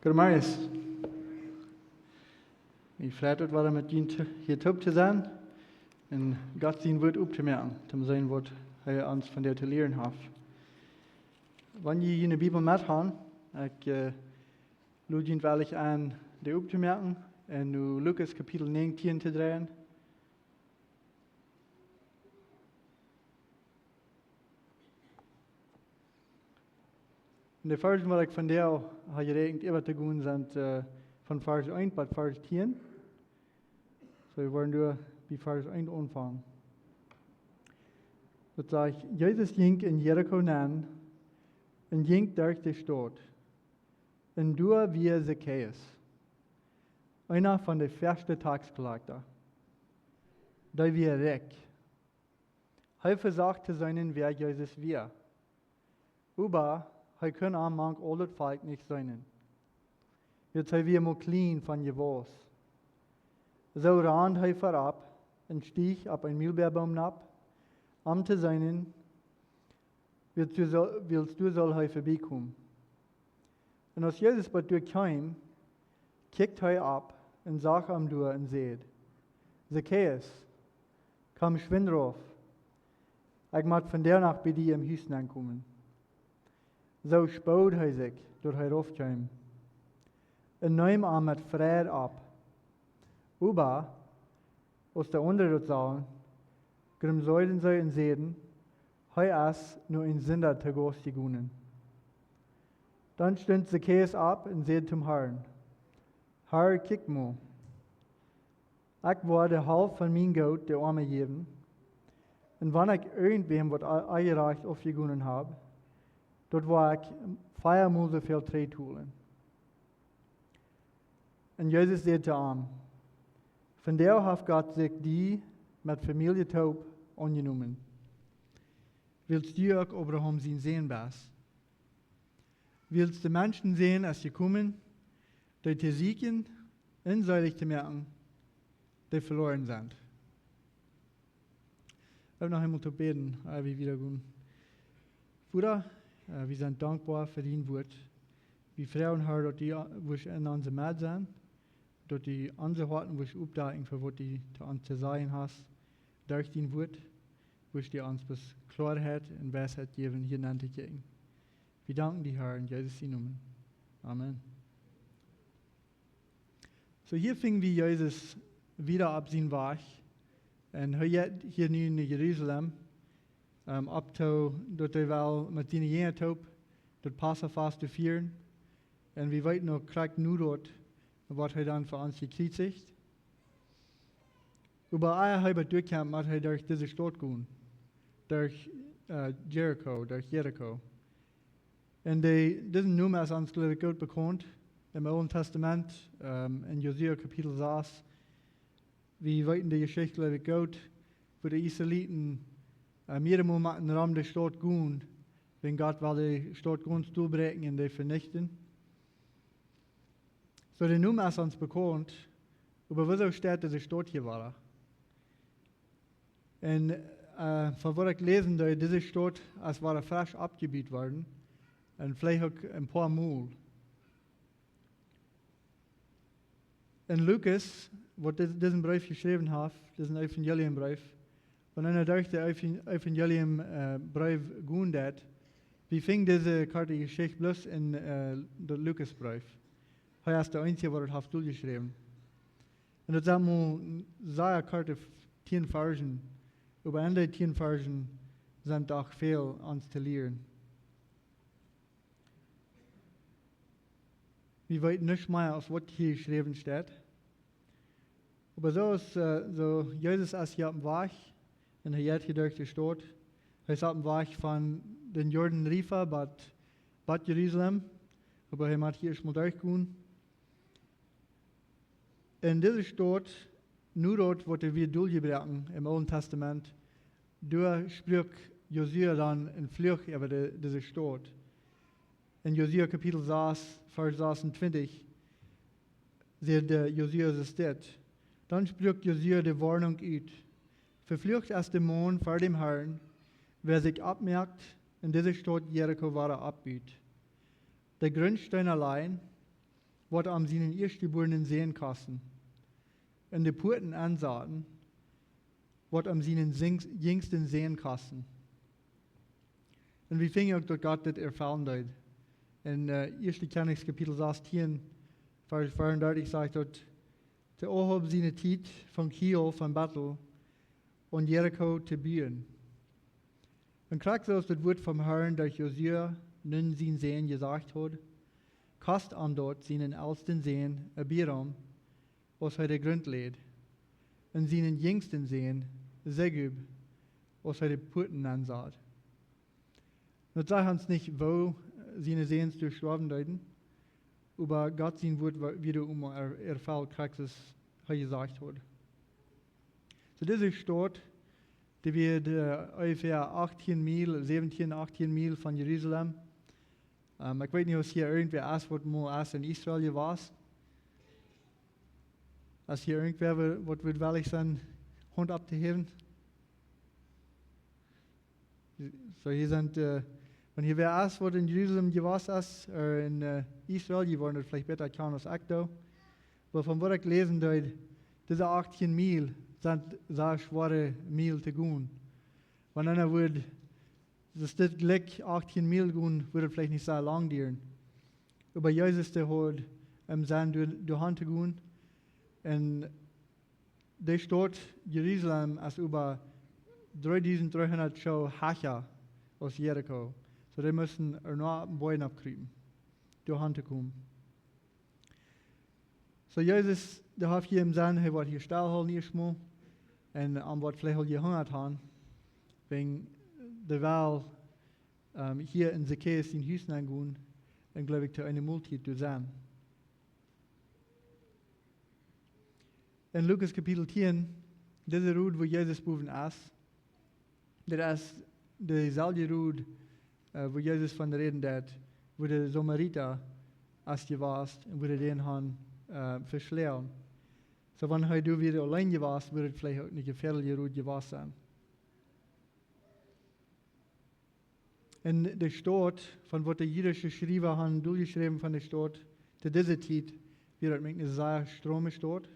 Goedemorgen. Ik freut het wel met jullie hier top te zijn en God zijn woord op te merken, te zijn wat hij ons van der te leren heeft. Wanneer je in de Bijbel met gaan, ik lade je wel aan de op te merken en nu Lucas kapitel 19 te draaien. De versen wat ik van jou had gerekend even te gaan zijn van vers 1 tot vers 10. So we worden nu bij vers 1 aanvangen. Dat zegt, Jezus ging in Jericho aan en ging durch de stad. En door wie Zacchaeus, einer van de verste taxcollector. Der wie rijk. Hij versucht te zijn wer Jezus weer. Aber hij kon aan mank al het volk niet zijn. Jetzt hij weer maar klein van je was. Zo rand hij voorop en stieg op een Milbeerbaum ab, om te zijn, willst du soll hij voorbij komen. En als Jezus bij deur kwam, kijkt hij op en zag hem door en zei, Zacchaeus, kom schwind rauf. Ik moet van der nacht bij die im huis aankomen. Zo spoot hij zich, door hij raufkwam. En nam hem met vrede op. Aber, als de anderen dat zagen, grimzoiden zij en zeiden, hij is nu een zinder te gast gegaan. Dan stond Zacchaeus op en zei zum Herrn, Herr, kijk maar. Ik wou de half van mijn goud de armen geven, en wanneer ik irgendwem wat eigenrecht afgegaan heb, dat wou ik 4-maal zoveel terugholen. En Jezus zei te hem, vandaar heeft God zich die met familietoop aangenomen. Willst du ook Abraham zijn Sehen bist? Willst de Menschen sehen, als je komen, die te zieken en zalig te merken, die verloren zijn. We hebben nog eenmaal te beten, wie wieder gaan. Vader, we zijn dankbaar voor die woord. We vragen haar dat die in onze maat zijn, dat die onze harten opdagen voor wat die te ons te zeggen hast, durch die woord, was die ons bis Klarheit en Weisheit geven hier te kijken. We danken die Herr in Jezus' naam. Amen. So hier fingen wir Jesus wieder ab zijn Weg. En hij hier nu in Jeruzalem, op dat hij wel met die jenen dat Passafast te vieren. En we weten nog krijgt nu dat, wat hij dan voor ons gekriegt. Überall hij bij doorkwam, moet hij durch deze stad gaan. Durch Jericho. En deze noem is ons geloof ik goed bekend. Im Alten Testament, in Josua kapitel 6. We weten de geschichte geloof ik goed, wo de Israeliten mehrere Mal in Raum der Stadt gaan, wenn Gott will die Stadt ganz durchbrechen und die vernichten. So der Name ist uns bekannt, aber wieso steht diese Stadt hier war? Und von was ich lesen, dass diese Stadt, als war frisch abgebaut worden, und vielleicht auch ein paar Mal. Und Lukas, was diesen Brief geschrieben hat, diesen Evangeliumbrief, wenn einer durch den Evangeliumbrief gehen hat, wie fing diese Karte Geschichte bloß in der Lukasbrief. Er ist der Einzige, der das durchgeschrieben. Und das haben wir sehr Karte 10 Versen. Aber an den 10 Versen sind auch viel uns zu lernen. Wir weten nicht mehr, als was hier geschrieben steht. Aber so ist Jesus ist hier auf dem Weg, und er geht hier durch die Stadt. Er ist auf dem Weg von den Jordan River Bad Jerusalem, aber er muss hier erstmal durchgehen. In dieser Stadt, nur dort, wo wir durchgebrochen im Alten Testament, durchspricht Josua dann in Flucht über diese Stadt. In Josua kapitel 6, Vers 26, sagt Josua das steht. Dann spricht Josua die Warnung uit. Verflucht ist der Mann vor dem Herrn, wer sich abmerkt, in dieser Stadt Jericho war abbaut. Der Grundstein allein, wat am seinen Erstgeborenen sehen kassen. Und die Purten ansaten, wat am seinen Jüngsten sehen kassen. Und wie fing auch dort Gott das erfahren dort. In 1. Königs Kapitel 16, Vers 34 sagt dort, der Ohab seine Tiet von Kiel, von Battle, und Jericho zu bauen. Und kriegt aus das Wort vom Herrn durch Josia, nun sein Sehen gesagt hat, kast an dort seinen ältesten Sehen, Abiram, was er der Grund lädt, und seinen jüngsten Sehen, Segub, was er die Puten ansah. Das sagt uns nicht, wo seine Sehens durchschlafen deuten, aber Gott sein Wort wieder erfällt, kriegt es, er gesagt hat. So diese Stadt, die wird ungefähr 17, 18 Mil von Jerusalem. Ich weiß nicht, ob hier irgendwer ist, was mal in Israel war. Als hier irgendwer, was wird willig sein, Hand abzuheben. So hier sind, wenn hier wer ist, was in Jerusalem gewesen ist, oder in Israel, die wollen das vielleicht besser kennen als ich da. Aber von was ich gelesen habe, diese 18 Mil sind sehr schwere Mil zu gehen. Wenn einer würde, das gleich 18 Mil gehen, würde vielleicht nicht sehr lang dauern. Aber Jesus, der hat im Sand durch Hand zu gehen. Und der Stadt Jerusalem ist über 3300 Schau Hacher aus Jericho. So die müssen noch einen Bein abkriegen, durch Hand zu kommen. So Jesus, der hat hier im Sand, er wird hier stillhalten erstmal. Und am wird vielleicht auch gehungert haben, wegen der Wahl hier in Zacchaeus in Houston angehen, und glaube ich, zu einer Multitude zusammen. In Lukas Kapitel 10, diese Route, wo Jesus boven ist, das ist dieselbe Route, wo Jesus von reden hat, wo der Samariter als warst und wo der den haben verschleert. So wenn du wieder allein warst, würde es vielleicht auch eine gefährliche Route gewesen sein. In der Stadt, von wo der jüdische Schreiber haben durchgeschrieben von der Stadt, zu dieser Zeit, wird es eine sehr strome Stadt.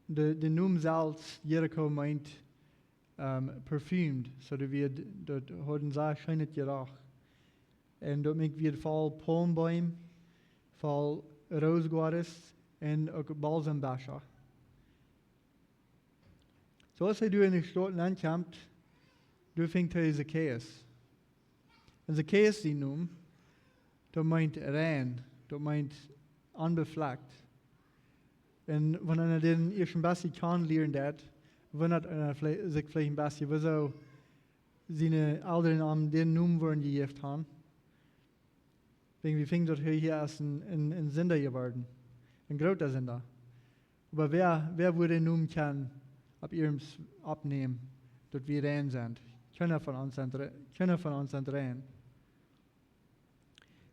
Der Name selbst, Jericho, meint perfumed, so da wird dort hat ein sehr schönes Geruch. Und dort wird voll Palmbäume, voll Rosequartes und auch Balsambecher. So als du in der Stadt ankommst, du fängst an Zacchaeus. Und Zacchaeus, die Name, das meint rein, das meint unbefleckt. Und wenn einer den erst ein bisschen kennenlernt hat, wundert einer sich vielleicht ein bisschen, wieso seine Eltern an den Namen wurden gegeben haben. Wegen wir fingen dort hier als ein Sünder geworden, ein großer Sünder. Aber wer würde den Namen kennen, ab ihrem abnehmen, dort wir rein sind? Keiner von uns sind rein.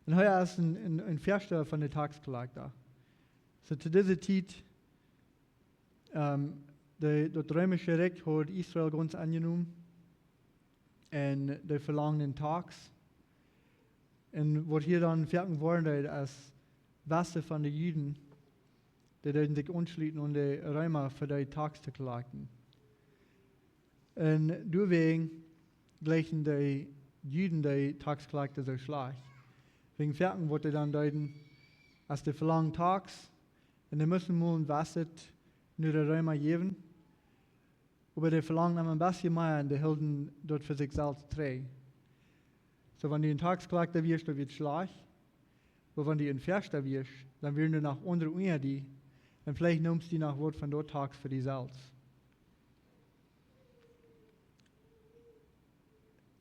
Und heute ist ein Versteher von der Tagsklage da. So zu dieser Zeit, das römische Recht hat Israel ganz angenommen und die verlangenden Tags. Und was hier dann fertig worden ist, als Wasser von den Juden, die sich anschließen und die Römer für die Tags zu klagen. Und deswegen gleichen die Juden die Tagsklagte so schlecht. Wegen fertig wurde dann deuten, als die verlangen Tags, und die müssen mal ein Wasser nur der Römer geben. Aber die verlangen ein bisschen mehr und die halten dort für sich selbst drei. So, wenn die einen Tagsklage wirst, dann wird es schlecht. Aber wenn die einen Verster wirst, dann werden die nach unserer Uhr die. Und vielleicht nimmst du die nach Wort von dort Tags für die selbst.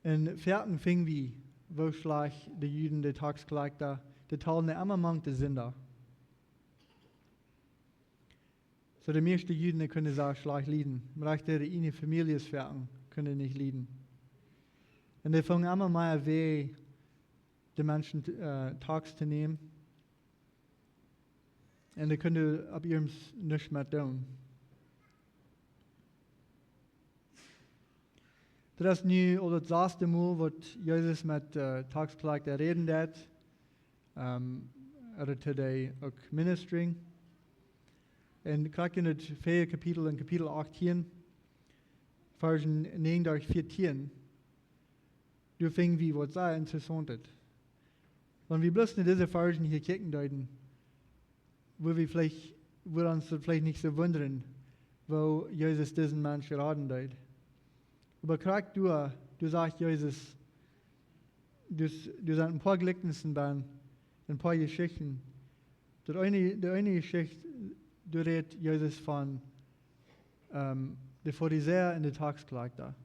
Und vierten fing wie, wo schlecht die Juden die Tagsklage da, die teilen nicht immer manche Sünder. So die meisten Juden können sehr schlecht leiden. Vielleicht ihre Familiensphären können nicht leiden. Und die fangen immer mehr weh, die Menschen tags zu nehmen. Und die können ab ihrem nichts mehr tun. Das ist nu das erste Mal, was Jesus mit Tagsklage reden hat. oder te die ook ministering. En kijk in het 4 kapitel, in kapitel 18, versen 9 tot 14, du fing wie wat sehr interessant ist. Wenn wir bloß in diese Versen hier kicken deuten, wo wir uns vielleicht nicht so wundern, wo Jesus diesen Menschen raten deut. Aber krieg du sagst Jesus, du sind ein paar Gleichnissen bei, ein paar Geschichten. Die eine Geschichte, du redet Jesus von der Pharisäer in der Tagsklage da.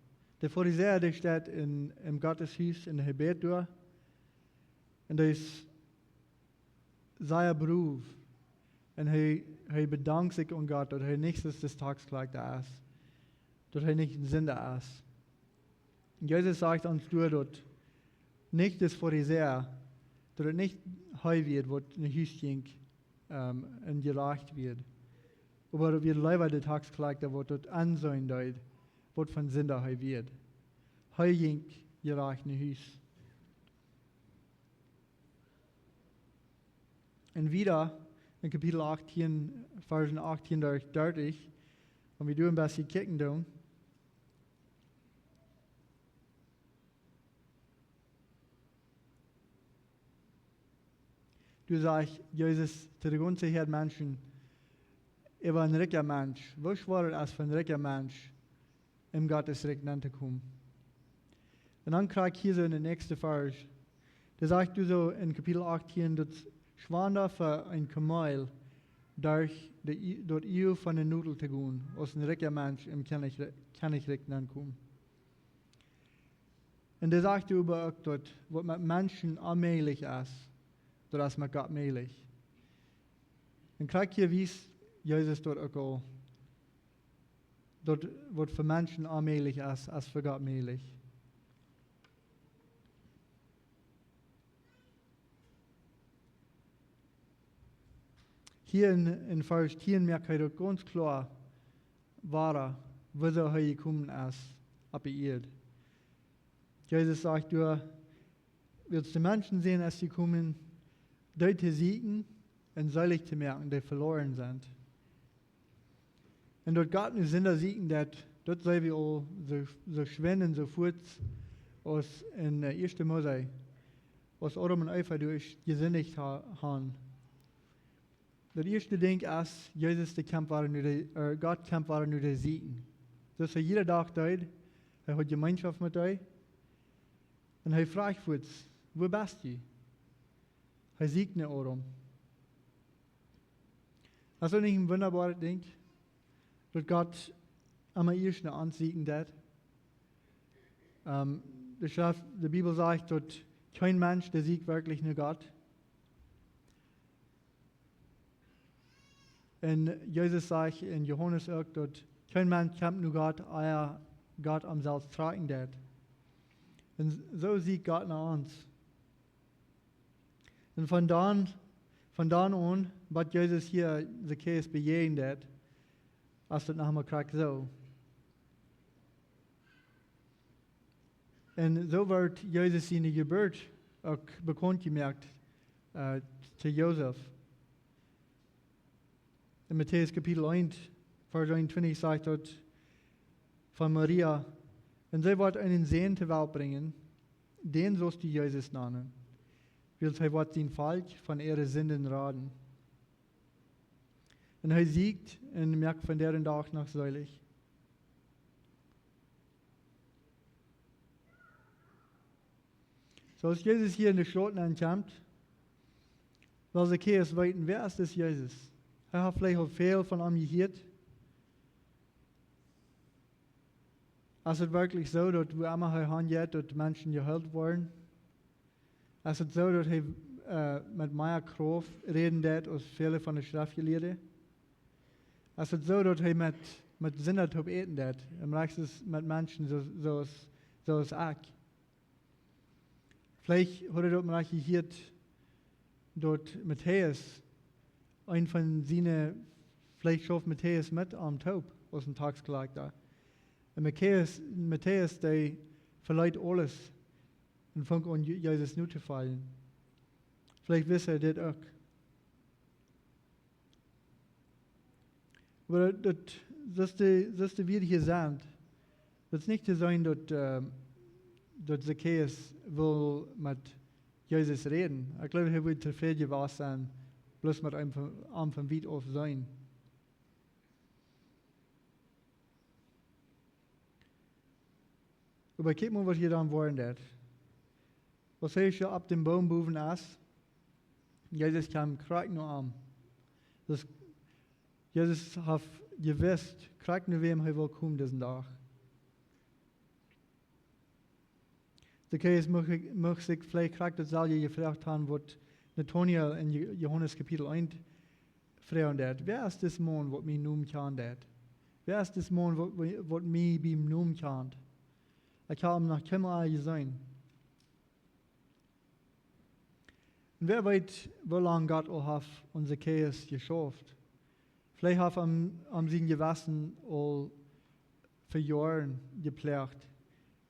Der Pharisäer, der steht im Gotteshaus in der Gebet durch. Und das ist sein Beruf. Und er bedankt sich an Gott, dass er nichts des Tagsklage da ist. Dass er nicht ein Sünder ist. Und Jesus sagt uns durch, dass nicht das Pharisäer, dass es nicht heu wird, was in Haus ging und gerecht wird. Aber wir leider der Tagsklage, was dort ansehen deut, was von Sünder heu wird. Heu ging gerecht in Haus. Und wieder in Kapitel 18, Versen 18 durch 30, und wir tun ein bisschen kicken tun. Du sagst, Jesus, zu der ganzen Herd Menschen, war ein reicher Mensch. Was war es als für ein reicher Mensch, im Gottesreich zu kommen? Und dann krieg ich hier so in den nächsten Vers, da sagst du so in Kapitel 18, dass Schwander für ein Kamel durch Ehe von den Nudel zu gehen, als ein reicher Mensch im Königreich kommen. Und da sagt du aber auch dort, was mit Menschen allmählich ist, das mit Gott mählich. Und krieg hier wies Jesus dort auch, dort was für Menschen allmählich ist, als für Gott mählich. Hier in Vers 10 merkt ihr ganz klar, wieso er gekommen ist, auf die Erde. Jesus sagt, du willst die Menschen sehen, als sie kommen, dort zu siegen und selig zu merken, die verloren sind. Und dort Gott nur Sünder siegen, dort sollen wir auch so schwenden, so fort, als in 1. Mose, als Adam und Eva durch gesündigt haben. Das erste Ding ist, Gott kämpft nur der Siegen. Das ist jeder Tag dort, er hat Gemeinschaft mit euch. Und er fragt uns, wo bist du? Er siegt nicht Adam. Das ist nicht ein wunderbares Ding, dass Gott am ersten ansiegen wird. Die Bibel sagt, dass kein Mensch, der siegt wirklich nur Gott. Und Jesus sagt in Johannes auch, dass kein Mensch kämpft nur Gott, er Gott am selbst tragen wird. Und so sieht Gott nach uns. Und von dann an, was Jesus hier Zacchaeus bejehen wird, als das nachher kriegt so. Und so wird Jesus in der Geburt auch bekannt gemerkt zu Josef. In Matthäus Kapitel 1, Vers 21 sagt dort von Maria, und sie wird einen Sohn zur Welt bringen, den sollst du Jesus nennen, weil sie wird sein Volk von ihren Sünden raten. Und er siegt und merkt von deren Tag nach selig. So als Jesus hier in der Stadt ankommt, will Zacchaeus wissen, wer ist das Jesus? Er hat vielleicht auch viel von ihm gehört. Ist es wirklich so, dass wir immer haben, dass Menschen geheilt werden? Ist es so, dass er mit mehr Kraft reden wird als viele von den Schriftgelehrten? Ist es so, dass er mit Sinnen eten wird? Im Reichs mit Menschen so als ich. Vielleicht hat er dort mal gehört, dass Matthäus, ein von seinen, vielleicht schafft Matthäus mit am Taub aus dem Tagsklage da. Und Matthäus, der verleiht alles und fängt an, Jesus nur zu fallen. Vielleicht wisst ihr das auch. Aber das wird hier gesagt. Das ist nicht zu sein, dass Zacchaeus will mit Jesus reden. Ich glaube, er will zufrieden sein, bloß mit einem von weit auf sein. Aber kijk mal, was hier dann worden dat. Was hij je op den boom boven is, Jesus kam krijg nur aan. Dus Jesus heeft gewusst, krijg nu wem hij wil komen diesen dag. Zacchaeus mag sich vielleicht krijg dat zal je gevraagd hebben wat Nathanael in Johannes kapitel 1 vragen dat. Wer is dit man wat mij noemen kan dat? Wer is dit man wat mij bij hem noemen kan? Ik heb hem nog helemaal gezien. Und wer weiß, wie lange Gott auch hat und Zacchaeus geschafft. Vielleicht hat er sein Gewissen all für Jahre geplant,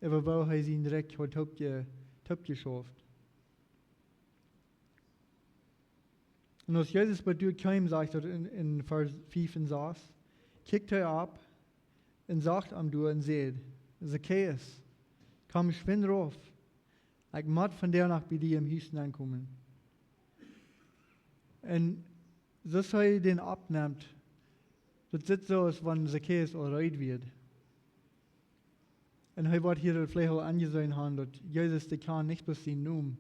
aber wo er sein direkt hat geschafft. Und als Jesus bei dir kam, sagt er in Vers 5 und 6, kickt er ab und sagt am Dur und sagt, Zacchaeus, komm schwind rauf, ich muss von der nach bei dir im Hüsten ankommen. Und das er den abnimmt, das sieht so aus, wenn Zacchaeus erreicht wird. Und er wird hier vielleicht auch angesehen haben, dass Jesus der kann nicht bloß seinen Namen,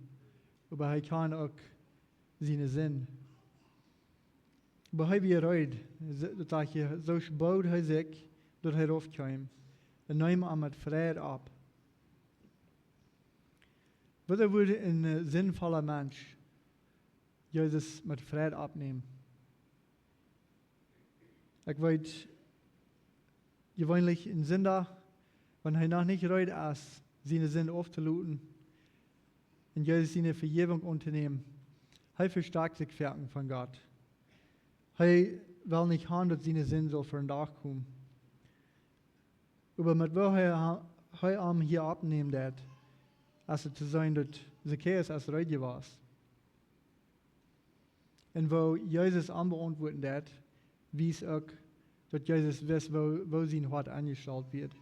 aber er kann auch seinen Sinn. Aber er wird erreicht, das sage ich, so baut er sich, dass er raufkam. Und nimmt ihn mit Frieden ab. Was würde ein sinnvoller Mensch Jesus mit Frieden abnehmen? Ich weiß, gewöhnlich ein Sünder, wenn er noch nicht reut ist, seine Sünde aufzuluten und Jesus seine Vergebung unternehmen, er verstärkt sich Werken von Gott. Er will nicht haben, dass seine Sünde so für den Tag kommen. Aber mit wo er hier abnehmen wird, als zu sein, dass Zacchaeus als Reut war. Und wo Jesus anbeantworten wird, wies auch, dass Jesus weiß, wo sein Hort angestellt wird.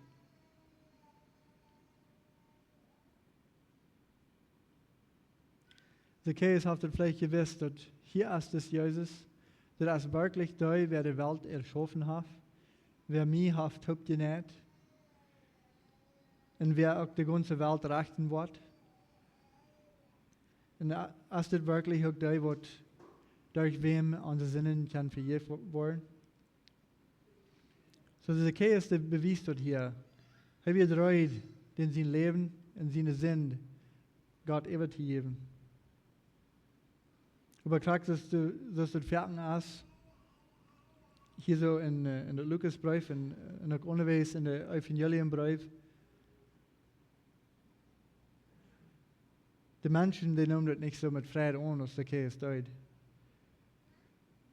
Zacchaeus hat vielleicht gewusst, dass hier ist es Jesus, der ist wirklich da, wer die Welt erschaffen hat, wer mich hat genäht und wer auch die ganze Welt richten wird. Und ist das wirklich auch da, was durch wem unsere Sinnen kann vergeben werden. So Zacchaeus beweist dort hier, er wird reut, den sein Leben und seine Sinn Gott über zu geben. Aber klar, dass das Fertig ist, hier so in der Lukasbrief, in der Unterweis, in der Evangeliumbrief, die Menschen, die nehmen das nicht so mit Freude an, als Zacchaeus deut.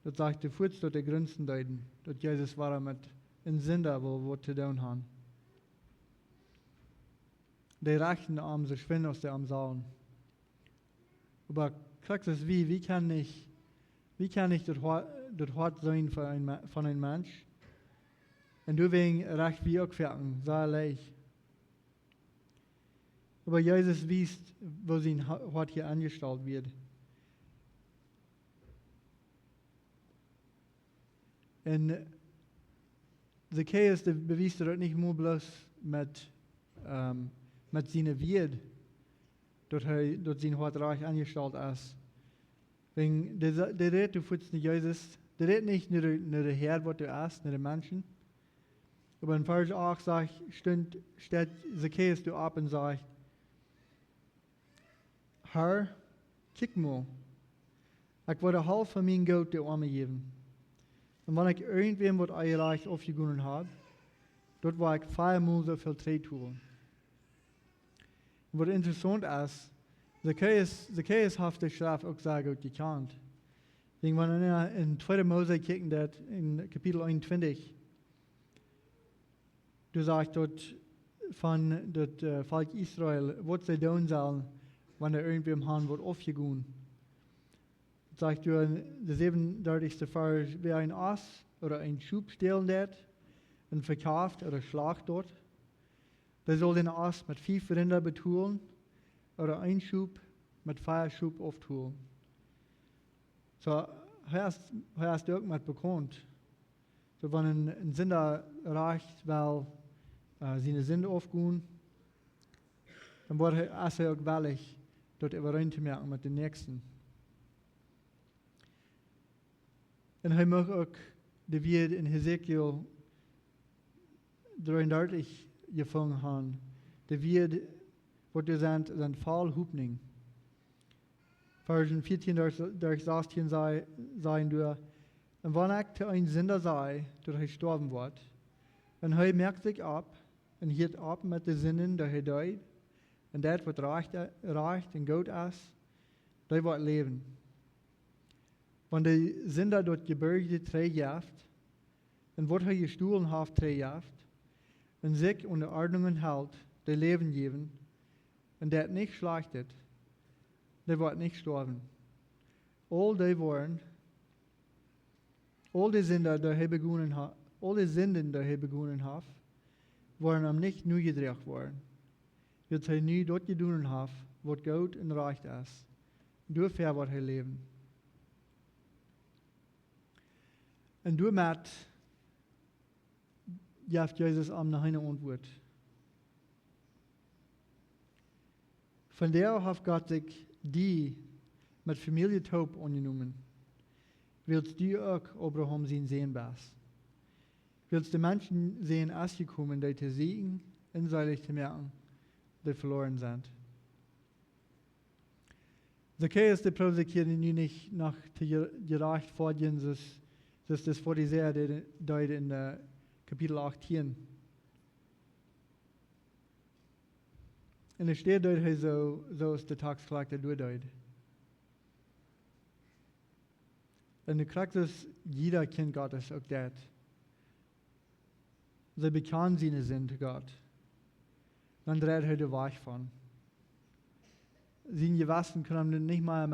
Das sagt, die Fuß dort die Grenzen deuten, dass Jesus war mit ein Sünder, wo was zu tun haben. Die rechten Arme so schwinden aus der Armsauen. Aber fragt es wie kann ich das Hort sein von einem Mensch? Und du wegen recht wie auch werden, sei leicht. Aber Jesus wisst, wo sein Hort hier angestellt wird. Und Zacchaeus beweist das nicht nur bloß mit seiner Wird, dass sein Hort reich angestellt ist. Wegen der redet du futz nicht Jesus, der redet nicht nur der Herr, was du hast, nur der Menschen. Aber in Vers 8 steht Zacchaeus du ab und sagt, Herr, kick mal, ich würde halb von meinem Geld der Arme geben. Und wenn ich irgendwem was eingereicht aufgegangen habe, dort war ich 4-mal so viel Trade tun. Und was interessant ist, Zacchaeus hat die Schrift auch sehr gut gekannt. Wenn wir in 2. Mose kicken, in Kapitel 21, du sagst dort von das Volk Israel, was sie tun sollen, wenn er irgendwem haben wird aufgegangen. sagt du in der 37. Vers, wer ein Ass oder ein Schub stehlen wird und verkauft oder schlagt dort, der soll den Ass mit 5 Rinder betulen oder ein Schub mit 4 Schub auftulen. So, hast du irgendwas bekommt. So, wenn ein Sünder reicht, weil seine Sünde aufgehen, dann wird er auch willig, dort überein zu merken mit den Nächsten. Und er mag auch, die wir in Hesekiel 33 gefangen haben, die wir, wo du sind Fallhupning. Versen 14 durch 16 sagen du, und wenn ich ein Sünder sei, dass er gestorben wird, und er merkt sich ab, und hielt ab mit den Sünden, die er deed, und das, was recht und gut ist, der wird leben. Wenn der Sünder dort Gebirge trägt, und was er gestohlen hat, trägt, und sich unter Ordnungen hält, der Leben geben, und der nicht schlachtet, der wird nicht sterben. All die Sünden, die er begonnen hat, waren ihm nicht neu gedreht worden. Wird er nu dort getan hat, was gut und recht ist. Dafür wird er leben. Und damit gibt Jesus ihm eine Antwort. Von der hat Gott sich die mit Familie taub angenommen. Willst du auch Abraham sehen bist? Willst du Menschen sehen ausgekommen, die zu siegen und seilig zu merken, die verloren sind? Zacchaeus, der probiert sich hier nicht nach gerecht vorgehen, das ist vor die Serie, die in Kapitel 18. Und es steht dort, so ist der Tagsklage durchdeut. Und du kriegst es, jeder Kind Gottes auch das. Sie bekennen seine Sünde Gott. Dann dreht er die Weich von. Sie Gewassen können nicht mal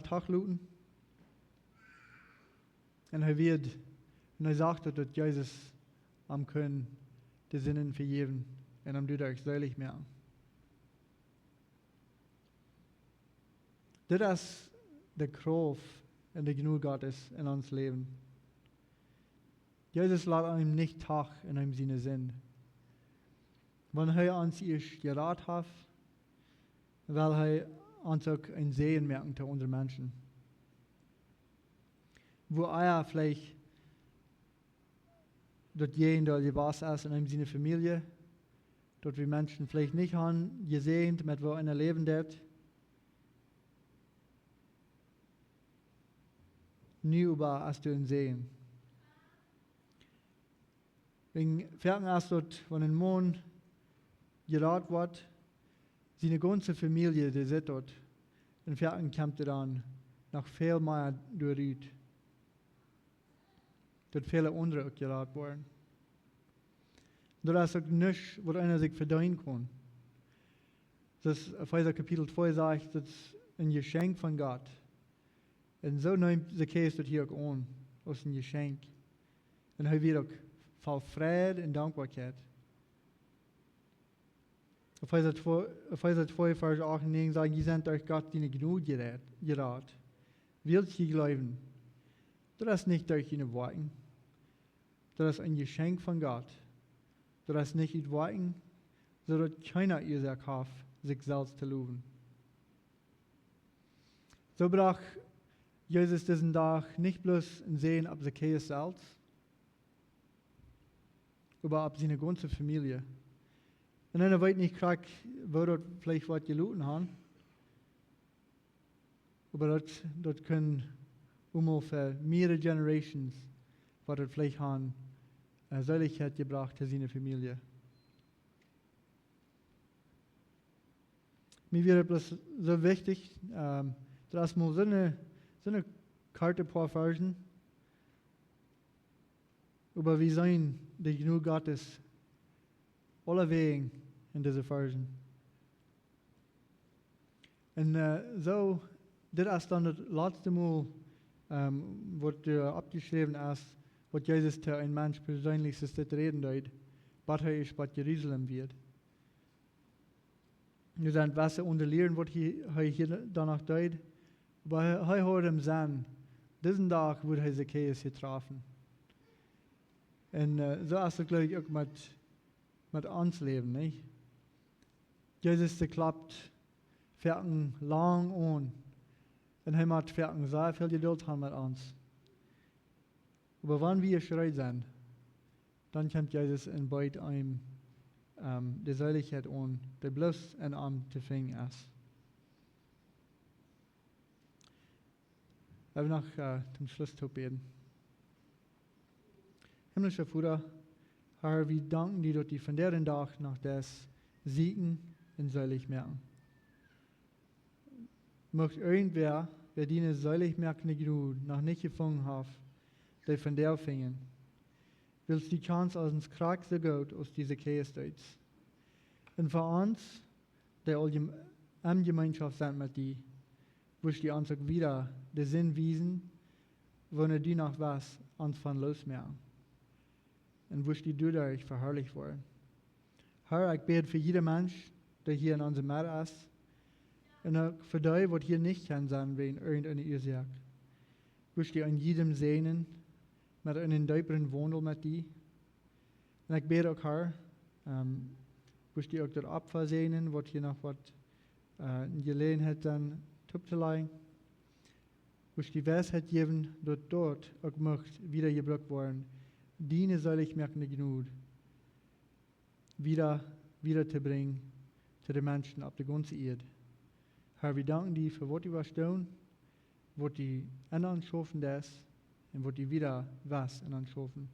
Tag looten. Und er sagt, dass Jesus am können die Sünden vergeben und am dadurch selig machen. Das ist der Kraft und der Genug Gottes in uns Leben. Jesus lässt einem nicht Tag in einem seine Sinn. Wenn er uns erst geraten hat, weil er uns auch ein Sehen merken zu unseren Menschen. Wo er vielleicht dort jeden, der was ist in einem seine Familie, dort wir Menschen vielleicht nicht haben gesehen, mit wo einer leben wird. Nie über hast du ihn sehen. Wegen Ferken erst dort, wenn ein Mann geraten wird, seine ganze Familie, die sitzt dort, und Ferken kommt dann nach viel mehr durch. Dort viele andere auch geraten worden. Das ist auch nichts, was einer sich verdienen kann. Das Epheser Kapitel 2 sagt, das ist ein Geschenk von Gott. Und so nimmt Zacchaeus das hier auch an, als ein Geschenk. Und er wird auch voll Friede und Dankbarkeit. Epheser 2, Vers 8 und 9 sagt, ihr seid durch Gott die Gnade gerät. Willst ihr glauben? Das ist nicht durch ihre Worten. Das ist ein Geschenk von Gott. Das ist nicht ihr Worten, sodass keiner ihr sagt, sich selbst zu loben. So brach Jesus diesen Tag nicht bloß ein Sehen ab Zacchaeus selbst, aber ab seine ganze Familie. Und dann weiß nicht, wo dort vielleicht was gelooten haben, aber dort können für mehrere Generations, was dort vielleicht haben, Seligkeit gebracht für seine Familie. Mir wäre bloß so wichtig, dass mal so eine Karte paar Versen über wie sein der Genug Gottes alle Wegen in diese Versen. Und so das ist dann das letzte Mal, was abgeschrieben ist, was Jesus zu einem Mensch persönlich ist, das reden deut, was er ist, was Jerusalem wird. Wir sind was unterlieren, was er hier danach deut, aber er hat ihm sagen, diesen Tag wird er Zacchaeus getroffen. Und so ist es, glaube ich, auch mit uns Leben, nicht? Jesus, der klappt Ferken lang an. Und er hat Ferken sehr viel Geduld haben mit uns. Aber wenn wir schreit sind, dann kommt Jesus in beid einem die Seligkeit an, der bloß in einem zu finden ist. Wir noch zum Schluss zu beten. Himmlischer Vater, Herr, wir danken dir, dass die von der Tag nach des Siegen in selig merken. Möcht irgendwer, wer die selig merkende Gnade noch nicht gefunden hat, der von der fingen, willst die Chance aus uns Krag so gut aus dieser Käse. Und für uns, der am Gemeinschaft sind mit dir, wirst die uns auch wieder den Sinn wiesen, wenn die noch was uns von losmerken. Und wirst die dadurch verherrlicht worden. Herr, ich bete für jeden Mensch, der hier in unserem Mitte ist, und auch für die, die hier nicht kann sein, wegen irgendeiner Ursache. Wirst die an jedem sehnen, mit einem deuperen Wandel mit dir. Und ich bete auch, Herr, wirst die auch dort Opfer sehnen, was hier noch was in Gelegenheit dann tupzulegen. Wirst die Weisheit geben, dass dort auch möcht wieder gebraucht worden, diene soll ich merken genug, wieder zu bringen zu den Menschen auf der ganzen Erde. Herr, wir danken dir für was die was tun, was die anderen schaffen das und was die wieder was anderen schaffen.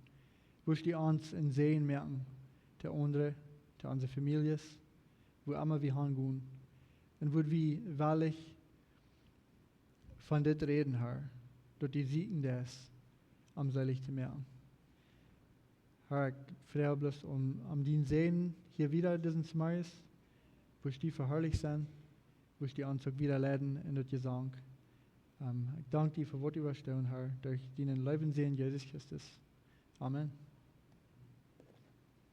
Wirst die uns in Sehen merken, der andere, der unsere Familien, wo immer wir hingehen. Und wo wir wahrlich von das reden, Herr, dass die Siegen das am selig zu merken. Herr, ich freue bloß den Sehen hier wieder diesen Smiles, wo die verherrlicht sind, wo die uns auch wieder leiden in das Gesang. Ich danke dir für was du überstehen, Herr, durch deinen Leben sehen, Jesus Christus. Amen.